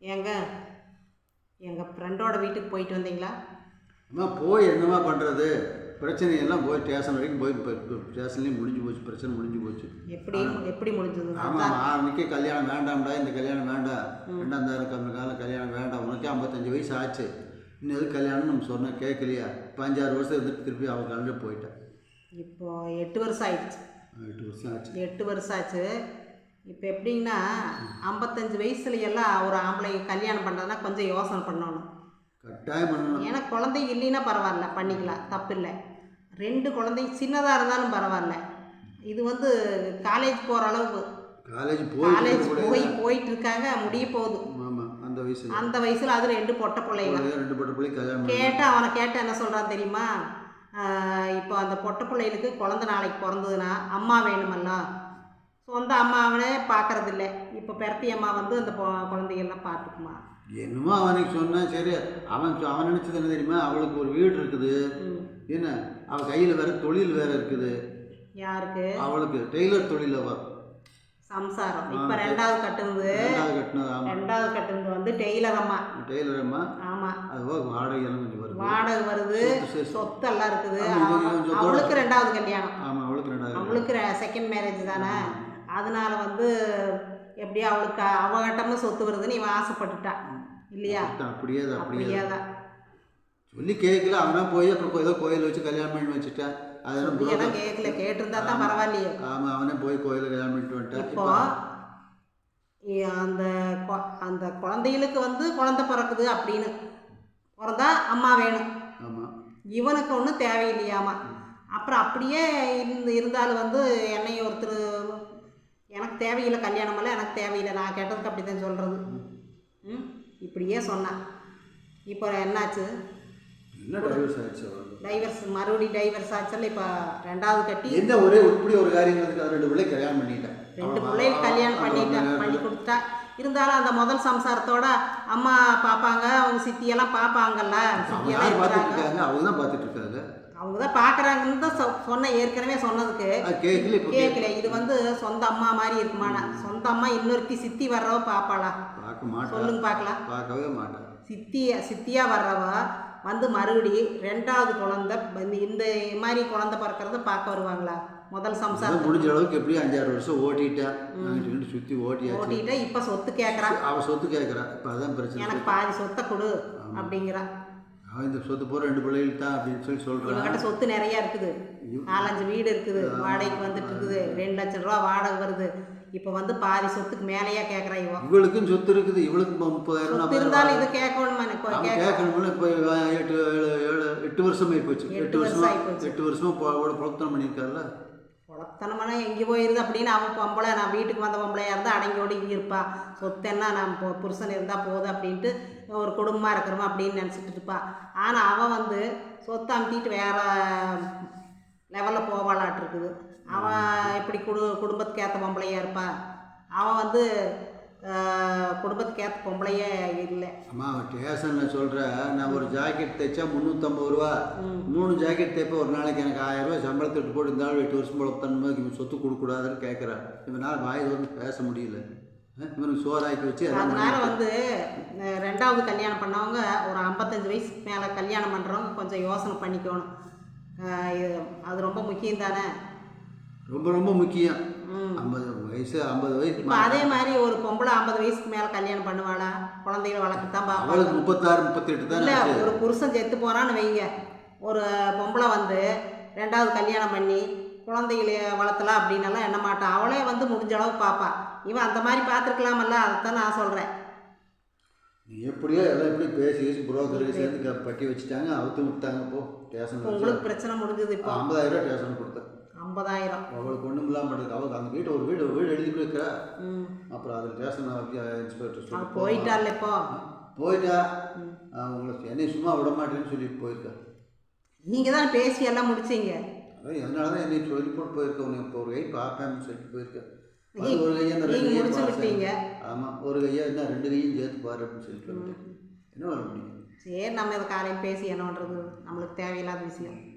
ஏங்க எங்கள் ஃப்ரெண்டோட வீட்டுக்கு போயிட்டு வந்தீங்களா? அம்மா போய் என்னம்மா பண்ணுறது, பிரச்சனையெல்லாம் போய் ஸ்டேஷன் வரைக்கும் போய் ஸ்டேஷன்லேயும் முடிஞ்சு போச்சு, பிரச்சனை முடிஞ்சு போச்சு. எப்படி எப்படி முடிஞ்சது? ஆமாம், அன்றைக்கே கல்யாணம் வேண்டாம்டா, இந்த கல்யாணம் வேண்டாம், 2000 காலம் கல்யாணம் வேண்டாம், உனக்கே 55 வயசு ஆச்சு, இன்னும் எது கல்யாணம்னு நம்ம சொன்னால் கேட்கலையா? இப்போ 5-6 வருஷம் இருந்துட்டு திருப்பி அவள் கலந்து போயிட்டேன். இப்போ 8 வருஷம் ஆயிடுச்சு. 8 வருஷம் ஆச்சு. 8 வருஷம் ஆச்சு. இப்போ எப்படின்னா 55 வயசுல எல்லாம் ஒரு ஆம்பளை கல்யாணம் பண்ணுறதுனா கொஞ்சம் யோசனை பண்ணணும், கட்டாயம் பண்ணணும். ஏன்னா குழந்தைங்க இல்லைன்னா பரவாயில்ல, பண்ணிக்கலாம், தப்பு இல்லை. 2 குழந்தைங்க சின்னதாக இருந்தாலும் பரவாயில்ல. இது காலேஜ் போகிற அளவுக்கு காலேஜ் போயிட்டு இருக்காங்க, முடிய போகுது. ஆமாம், அந்த வயசில் அது 2 பொட்டை பிள்ளைங்க. கல்யாணம் கேட்டால் அவனை கேட்டால் என்ன சொல்கிறான் தெரியுமா? இப்போ அந்த பொட்டை பிள்ளைகளுக்கு குழந்தை நாளைக்கு பிறந்ததுன்னா அம்மா வேணுமல்ல, சொந்த அம்மாவனே பார்க்கறதில்ல. இப்போ பெரட்டி அம்மா அந்த குழந்தைகள்லாம் பார்த்துக்குமா? என்னமோ அவனுக்கு சொன்னான், சரி. அவன் நினச்சது என்ன தெரியுமா? அவளுக்கு ஒரு வீடு இருக்குது, என்ன அவள் கையில் வேற தொழில் வேற இருக்குது. யாருக்கு? அவளுக்கு டெய்லர் தொழில். அவள் சம்சாரம் இப்போ 2வது கட்டுனது டெய்லர் அம்மா. ஆமாம், அதுவாக வாடகை எல்லாம் கொஞ்சம் வருது. வாடகை வருது, சொத்தெல்லாம் இருக்குது. அவளுக்கு 2வது கல்யாணம். ஆமாம், அவளுக்கு செகண்ட் மேரேஜ் தானே. அதனால எப்படியோ அவளுக்கு அவகட்டமும் சொத்து வருதுன்னு இவன் ஆசைப்பட்டுட்டா இல்லையா? அப்படியே தான் சொல்லி கேட்கல. அவனா போய் அப்புறம் ஏதோ கோயில் வச்சு கல்யாணம் பண்ணி வச்சுட்டான். அதெல்லாம் கேட்கல, கேட்டிருந்தா தான் பரவாயில்லையே. ஆமாம், அவனே போய் கோயிலில் கல்யாணம் பண்ணிட்டு வந்துட்டான். இப்போ அந்த குழந்தைகளுக்கு குழந்தை பிறக்குது அப்படின்னு பிறந்தா அம்மா வேணும். ஆமாம், இவனுக்கு ஒன்றும் தேவையில்லையாமா. அப்புறம் அப்படியே இருந்தாலும் என்னை ஒருத்தர் எனக்கு தேவையில்லை, கல்யாணமெல்லாம் எனக்கு தேவையில்லை, நான் கேட்டதுக்கு அப்படி தான் சொல்கிறது. இப்படியே சொன்னான். இப்போ என்னாச்சு? டைவர்ஸ், மறுபடியும் டைவர்ஸ் ஆச்சல்ல. இப்போ 2வது கட்டி என்ன இப்படி ஒரு காரியம் 2 பிள்ளை கல்யாணம் பண்ணிட்டேன். 2 பிள்ளைகள் கல்யாணம் பண்ணி கொடுத்தா. இருந்தாலும் அந்த முதல் சம்சாரத்தோட அம்மா பார்ப்பாங்க, அவங்க சித்தியெல்லாம் பார்ப்பாங்கல்ல. சித்தியெல்லாம் பார்த்துட்டு இருக்காங்க, அவங்க தான் பார்த்துட்டு இருக்காங்க, அவங்க தான் பார்க்குறாங்கன்னு தான் சொன்ன. ஏற்கனவே சொன்னதுக்கு கேட்கல. இது சொந்த அம்மா மாதிரி இருக்குமாண்ணா? சொந்த அம்மா இன்னொருத்தி சித்தி வர்றவ பார்ப்பாளா? பார்க்க மாட்டா. சொல்லுங்க பார்க்கலாம். பார்க்கவே மாட்டேன். சித்தியா வர்றவ மறுபடி 2வது குழந்தை இந்த மாதிரி குழந்தை பிறக்கிறத பார்க்க வருவாங்களா? முதல் சம்சாரம் முடிஞ்ச அளவுக்கு எப்படியும் 5-6 வருஷம் ஓட்டிட்டேன், சுற்றி ஓட்டிட்டேன். இப்போ சொத்து கேட்குறான். அவள் சொத்து கேட்குறான். இப்போ அதான் பிரச்சனை. எனக்கு பாதி சொத்தை கொடு அப்படிங்கிறான். அவன் இந்த சொத்து போகிற 2 பிள்ளைகள் தான் அப்படின்னு சொல்கிறான். இவங்கிட்ட சொத்து நிறையா இருக்குது, 4-5 வீடு இருக்குது, வாடகைக்கு வந்துட்டு இருக்குது, 2 லட்சம் ரூபா வாடகை வருது. இப்போ பாதி சொத்துக்கு மேலேயா கேட்குறான். இவளுக்கும் சொத்து இருக்குது, இவளுக்கு 30,000 இருந்தாலும் இது கேட்கணுமா? கேட்கணும்னு இப்போ 8 வருஷமே போச்சு. 8 வருஷமா புலத்தனம் பண்ணியிருக்காருல்ல. புலத்தனமான எங்கே போயிருது அப்படின்னு அவன் பொம்பளை, நான் வீட்டுக்கு வந்த பொம்பளையாக இருந்தால் அடங்கியோடு இங்கே இருப்பா, சொத்து என்ன நான் புருஷன் இருந்தால் போதும் அப்படின்ட்டு ஒரு குடும்பமாக இருக்கிறோமா அப்படின்னு நினச்சிட்டு இருப்பா. ஆனால் அவன் சொத்தை அமுத்திட்டு வேறு லெவலில் போவாளாட்டு இருக்குது. அவன் எப்படி குடும்பத்துக்கு ஏற்ற பொம்பளையாக இருப்பான். அவன் குடும்பத்துக்கு ஏற்ற பொம்பளையே இல்லை. அம்மா, அவன் ஸ்டேஷனில் சொல்கிற, நான் ஒரு ஜாக்கெட் தைச்சா 350 ரூபா, 3 ஜாக்கெட் தைப்பேன், ஒரு நாளைக்கு எனக்கு 1000 ரூபா சம்பளத்தை விட்டு போட்டு இருந்தாலும் 8 வருஷம் போல தன்னும்போது இவன் சொத்து கொடுக்கூடாதுன்னு கேட்குறான். இவனால் வாய் பேச முடியல. இவனுக்கு சோறாக்கி வச்சு அதனால 2வது கல்யாணம் பண்ணவங்க ஒரு 55 வயசுக்கு மேலே கல்யாணம் பண்ணுறவங்க கொஞ்சம் யோசனை பண்ணிக்கணும். அது ரொம்ப முக்கியம் தானே? ரொம்ப முக்கியம். 50 வயசு 50 வயசு. இப்போ அதே மாதிரி ஒரு பொம்பளை 50 வயசுக்கு மேலே கல்யாணம் பண்ணுவாளா? குழந்தைகளை வளர்க்கத்தான் பார்ப்பாங்க. 36 38 தான். இல்லை, ஒரு புருஷன் செத்து போகிறான்னு வைங்க, ஒரு பொம்பளை 2வது கல்யாணம் பண்ணி குழந்தைகளை வளர்த்தலாம் அப்படின்னலாம் எண்ண மாட்டான். அவளே முடிஞ்ச அளவு பார்ப்பா. இவன் அந்த மாதிரி பார்த்துருக்கலாமல்ல, அதைத்தான் நான் சொல்கிறேன். நீ எப்படியோ எல்லாம் எப்படி பேசி புரோக்கருக்கு சேர்ந்து பட்டி வச்சுட்டாங்க, அவுத்து விட்டாங்க. இப்போ ஸ்டேஷன் உங்களுக்கு பிரச்சனை முடிஞ்சது. இப்போ 50,000 ரூபா ஸ்டேஷன் கொடுத்தேன். 50,000 அவளுக்கு ஒன்றும் இல்லாமல் பண்ணுறது. அவளுக்கு அந்த வீட்டை ஒரு வீடு எழுதி கொடுக்குறா. அப்புறம் அதில் ஸ்டேஷன் இன்ஸ்பெக்டர் சொல்லி போயிட்டாள். இப்போ போயிட்டா உங்களுக்கு என்னை சும்மா விட மாட்டேன்னு சொல்லிட்டு போயிருக்கா. நீங்கள் தான் பேசி எல்லாம் முடிச்சிங்க. அதான் அதனால தான் என்னை சொல்லி போட்டு போயிருக்கேன். உனக்கு இப்போ ஒரு கை பார்ப்பேன்னு சொல்லிட்டு போயிருக்கேன். ஒரு கையை இந்த 2 கையும். ஆமாம், ஒரு கையை என்ன 2 கையும் சேர்த்து பாரு அப்படின்னு சொல்லிட்டு வந்துட்டேன். என்ன வர முடியும்? சரி, நம்ம இதை காலையில் பேசி என்ன பண்ணுறது? நம்மளுக்கு தேவையில்லாத விஷயம்.